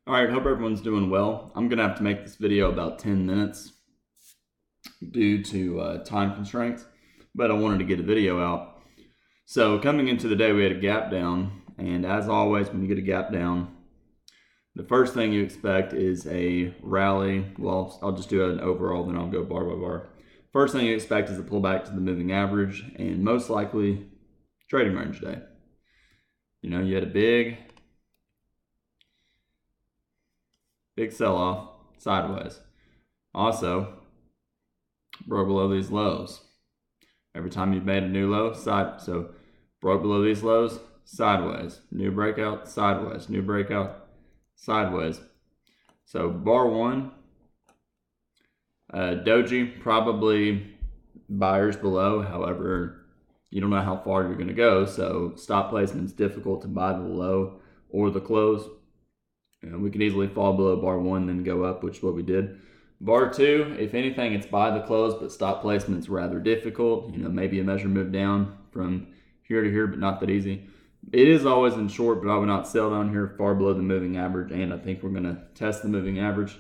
Alright, hope everyone's doing well. I'm going to have to make this video about 10 minutes due to time constraints, but I wanted to get a video out. So coming into the day, we had a gap down, and as always, when you get a gap down, the first thing you expect is a rally. Well, I'll just do an overall, then I'll go bar by bar. First thing you expect is a pullback to the moving average, and most likely trading range day. You know, you had a big sell-off sideways. Also, broke below these lows. Every time you've made a new low, so broke below these lows, sideways. New breakout, sideways. New breakout, sideways. So bar one, doji, probably buyers below. However, you don't know how far you're going to go, so stop placement's difficult to buy the low or the close. We can easily fall below bar one, then go up, which is what we did. Bar two, if anything, it's buy the close, but stop placement's rather difficult. You know, maybe a measure move down from here to here, but not that easy. It is always in short, but I would not sell down here far below the moving average, and I think we're going to test the moving average.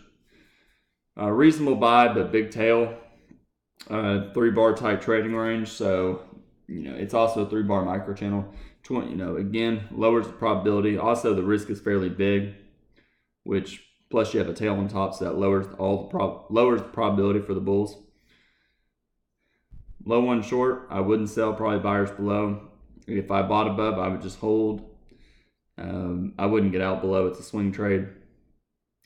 Reasonable buy, but big tail. 3-bar type trading range, so you know it's also a 3-bar micro channel. Again, lowers the probability. Also, the risk is fairly big, which plus you have a tail on top, so that lowers the probability for the bulls. Low one short, I wouldn't sell, probably buyers below. If I bought above, I would just hold. I wouldn't get out below. It's a swing trade.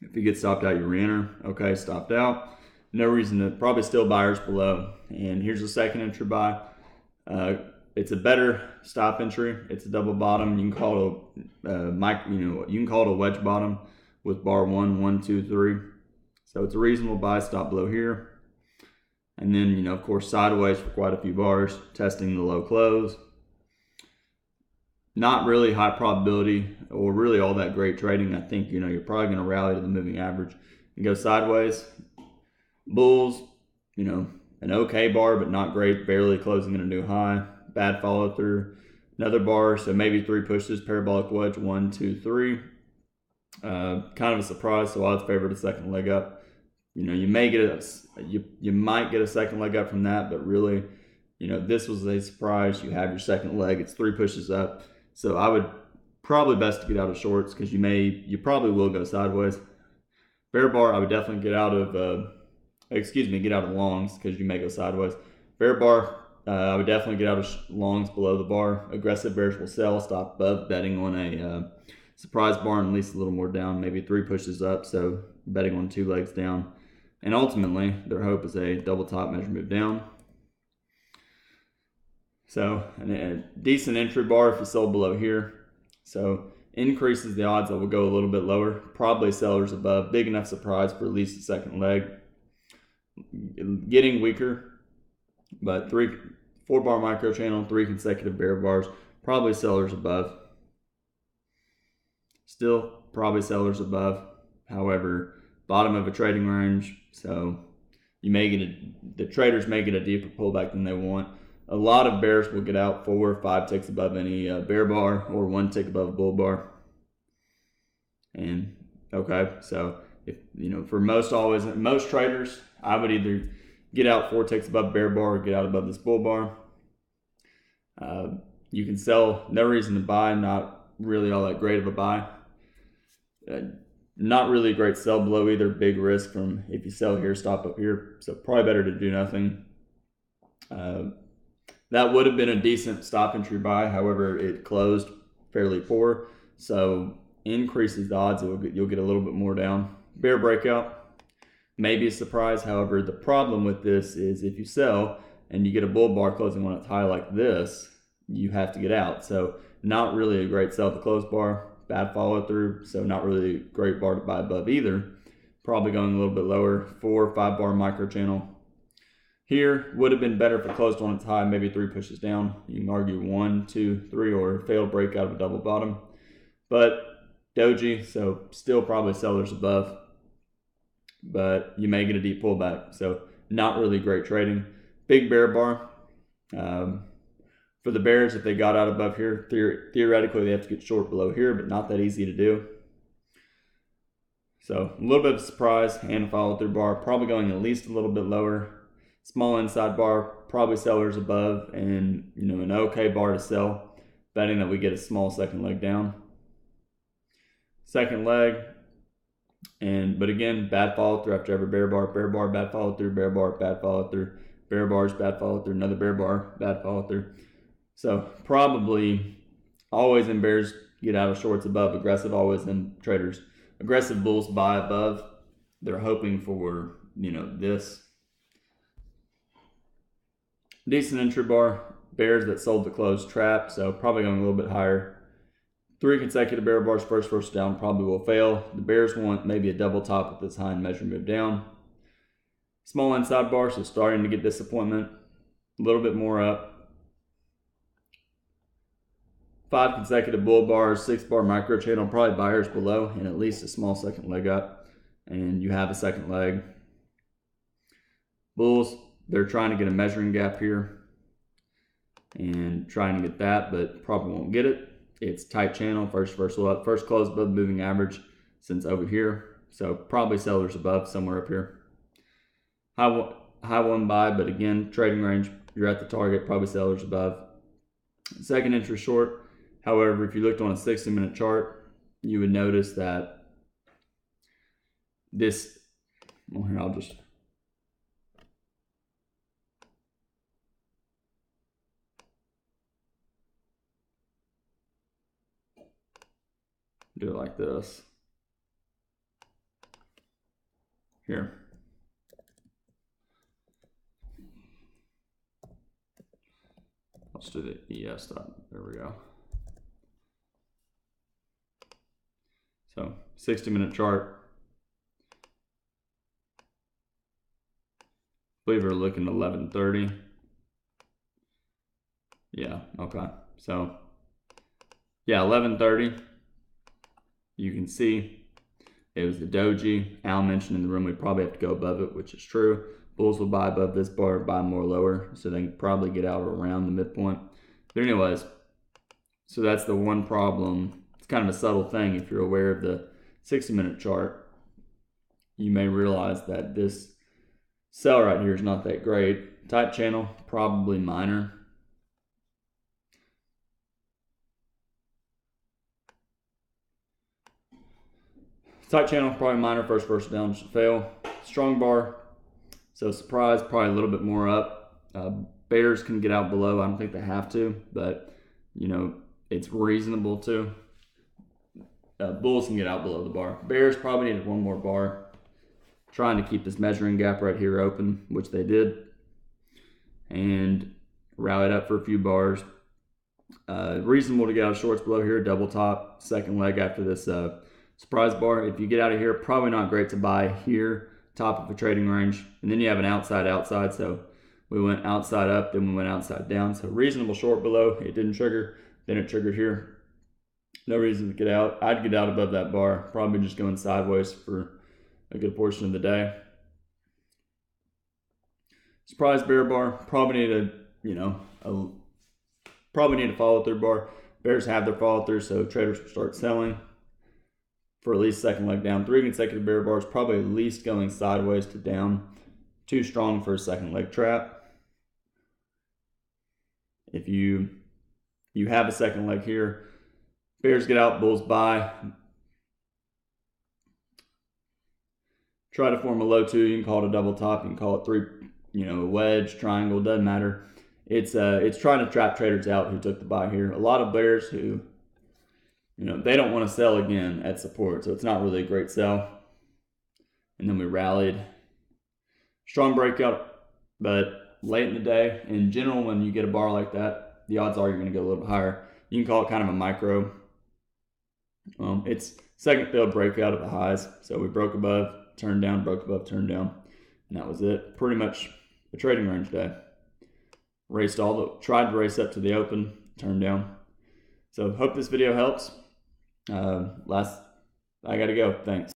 If you get stopped out, you re-enter. Okay, stopped out. No reason to, probably still buyers below. And here's the second entry buy. It's a better stop entry. It's a double bottom. You can call it you can call it a wedge bottom with bar 1, 1, 2, 3. So it's a reasonable buy, stop below here. And then, of course, sideways for quite a few bars, testing the low close. Not really high probability or really all that great trading. I think, you're probably going to rally to the moving average and go sideways. Bulls, an okay bar, but not great, barely closing at a new high. Bad follow through. Another bar, so maybe 3 pushes, parabolic wedge, 1, 2, 3. Kind of a surprise, so odds favor the second leg up. You may get you might get a second leg up from that, but really, this was a surprise. You have your second leg, it's 3 pushes up. So I would probably best to get out of shorts because you probably will go sideways. Bear bar, I would definitely get out of longs because you may go sideways. Bear bar, I would definitely get out of longs below the bar. Aggressive bears will sell, stop above, betting on a surprise bar and at least a little more down, maybe 3 pushes up, so betting on 2 legs down. And ultimately, their hope is a double top measure move down. So a decent entry bar if you sold below here. So increases the odds that will go a little bit lower. Probably sellers above. Big enough surprise for at least a second leg. Getting weaker, but 4-bar micro channel, 3 consecutive bear bars. Probably sellers above. Still probably sellers above. However, bottom of a trading range, so the traders may get a deeper pullback than they want. A lot of bears will get out 4 or 5 ticks above any bear bar or 1 tick above a bull bar. And okay, so if for most traders, I would either get out 4 ticks above bear bar or get out above this bull bar. You can sell, no reason to buy, not really all that great of a buy. Not really a great sell below either, big risk from if you sell here, stop up here. So probably better to do nothing. That would have been a decent stop entry buy. However, it closed fairly poor. So increases the odds you'll get a little bit more down. Bear breakout, maybe a surprise. However, the problem with this is if you sell and you get a bull bar closing on its high like this, you have to get out. So not really a great sell at the close bar. Bad follow through, so not really a great bar to buy above either. Probably going a little bit lower. 4 or 5-bar micro channel. Here would have been better if it closed on its high, maybe 3 pushes down. You can argue 1, 2, 3, or failed breakout of a double bottom. But doji, so still probably sellers above. But you may get a deep pullback, so not really great trading. Big bear bar. For the bears, if they got out above here, theoretically they have to get short below here, but not that easy to do. So a little bit of surprise and follow through bar, probably going at least a little bit lower. Small inside bar, probably sellers above, and an okay bar to sell, betting that we get a small second leg down. Second leg, but again, bad follow through after every bear bar, bad follow through, bear bar, bad follow through, bear bars, bad follow through, another bear bar, bad follow through. So probably always in bears get out of shorts above, aggressive always in traders. Aggressive bulls buy above. They're hoping for, this. Decent entry bar. Bears that sold the closed trap, so probably going a little bit higher. 3 consecutive bear bars, first down, probably will fail. The bears want maybe a double top with this high and measure move down. Small inside bar, so starting to get disappointment. A little bit more up. 5 consecutive bull bars, 6 bar micro channel, probably buyers below, and at least a small second leg up. And you have a second leg. Bulls, they're trying to get a measuring gap here and trying to get that, but probably won't get it. It's tight channel, first reversal up, first close above moving average since over here. So probably sellers above somewhere up here. High one buy, but again, trading range, you're at the target, probably sellers above. Second entry short. However, if you looked on a 60-minute chart, you would notice that this, well, here, I'll just do it like this. Here. Let's do the ES stop. There we go. So 60-minute chart. I believe we're looking at 11:30. Yeah, okay. So yeah, 11:30. You can see it was the doji. Al mentioned in the room we probably have to go above it, which is true. Bulls will buy above this bar, buy more lower, so they can probably get out around the midpoint. But anyways, so that's the one problem. It's kind of a subtle thing. If you're aware of the 60-minute chart, you may realize that this sell right here is not that great. Tight channel, probably minor. Tight channel, probably minor, first down should fail. Strong bar, so surprise, probably a little bit more up. Bears can get out below. I don't think they have to, but it's reasonable to. Bulls can get out below the bar. Bears probably needed one more bar. Trying to keep this measuring gap right here open, which they did. And rallied up for a few bars. Reasonable to get out of shorts below here. Double top, second leg after this surprise bar. If you get out of here, probably not great to buy here. Top of a trading range. And then you have an outside. So we went outside up, then we went outside down. So reasonable short below. It didn't trigger. Then it triggered here. No reason to get out. I'd get out above that bar. Probably just going sideways for a good portion of the day. Surprise bear bar. Probably need a follow through bar. Bears have their follow through, so traders will start selling for at least second leg down. 3 consecutive bear bars. Probably at least going sideways to down. Too strong for a second leg trap. If you have a second leg here, bears get out, bulls buy. Try to form a low 2. You can call it a double top. You can call it 3, a wedge, triangle. Doesn't matter. It's trying to trap traders out who took the buy here. A lot of bears who, they don't want to sell again at support, so it's not really a great sell. And then we rallied. Strong breakout, but late in the day. In general, when you get a bar like that, the odds are you're going to go a little bit higher. You can call it kind of a micro. It's second failed breakout at the highs. So we broke above, turned down, broke above, turned down. And that was it. Pretty much a trading range day. Tried to race up to the open, turned down. So hope this video helps. I got to go. Thanks.